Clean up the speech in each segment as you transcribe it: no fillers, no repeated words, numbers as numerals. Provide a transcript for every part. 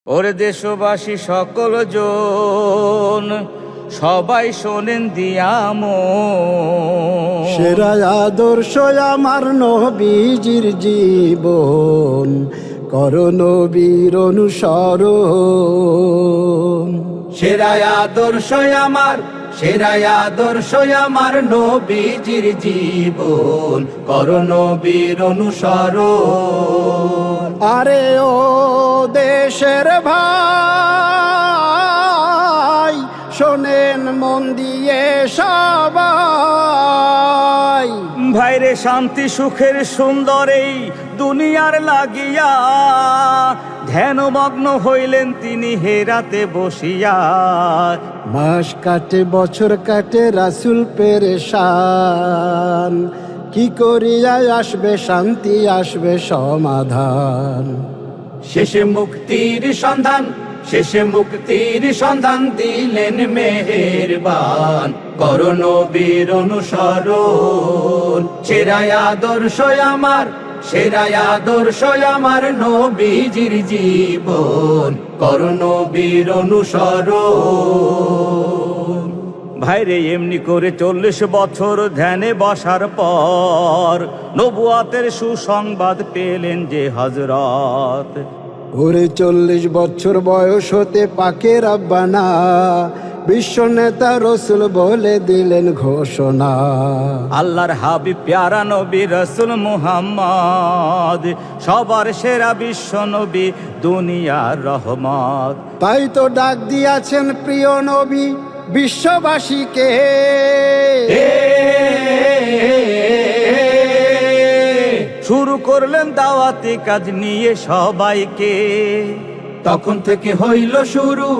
ওরে দেশবাসী সকল জন, সবাই শোনেন দিয়াম সেরা আদর্শ আমার নবীজির জীবন, করো নবীর অনুসরণ। সেরা আদর্শ আমার, সেরা আদর্শ আমার নবীজির জীবন, করো নবীর অনুসরণ। আরে ও দেশের ভাই, শোনেন মন দিয়ে সবাই। ভাইরে শান্তি সুখের সুন্দর এই দুনিয়ার লাগিয়া, ধ্যানমগ্ন হইলেন তিনি হেরাতে বসিয়া। মাস কাটে বছর কাটে রাসূল পেরেশান, কি করিয়া আসবে শান্তি, আসবে সমাধান। শেষে মুক্তির সন্ধান, শেষে মুক্তির সন্ধান দিলেন মেহেরবান, করো নবীর অনুসরণ। সেরা আদর্শ আমার, সেরা আদর্শ আমার নবীজির জীবন, করো নবীর অনুসরণ। ভাইরে এমনি করে 40 বছর ধ্যানে বসার পর, নবুয়াতের সুসংবাদ পেলেন যে হযরত। ওরে 40 বছর বয়স হতে পাকে রাব্বানা, বিশ্ব নেতা রসুল বলে দিলেন ঘোষণা। আল্লাহর হাবিব প্যারা নবী রাসূল মুহাম্মদ, সবার সেরা বিশ্ব নবী, দুনিয়ার রহমত। তাই তো ডাক দিয়াছেন প্রিয় নবী বিশ্ববাসীকে, শুরু করলেন দাওয়াতি কাজ নিয়ে সবাইকে। তখন থেকে হইল শুরু,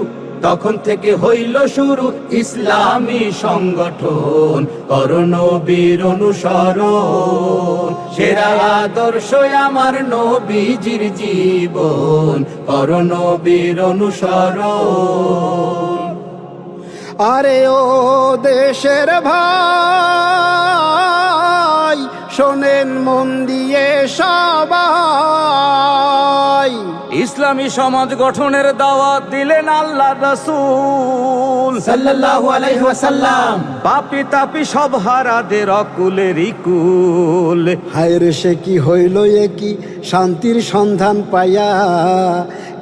তখন থেকে হইল শুরু ইসলামী সংগঠন, করো নবীর অনুসরণ। সেরা আদর্শ আমার নবীজির জীবন, করো নবীর অনুসরণ। আরে ও দেশের ভাই, শোনেন মন দিয়ে সবাই। ইসলামী সমাজ গঠনের দাওয়াত দিলেন আল্লাহর রাসূল সাল্লাল্লাহু আলাইহি ওয়াসাল্লাম। পাপী তাপী সব হারাদের অকুলের ইকুল। হায়রে সে কি হইল এ কি শান্তির সন্ধান পাইয়া,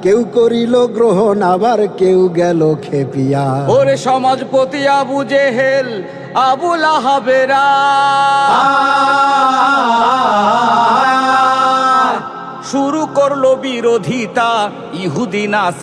কেউ করিল গ্রহণ আবার কেউ গেল খেপিয়া। ওরে সমাজপতি আবু জেহেল, আবু লাহাবেরা, শুরু করলো বিরোধিতা ইহুদি নাস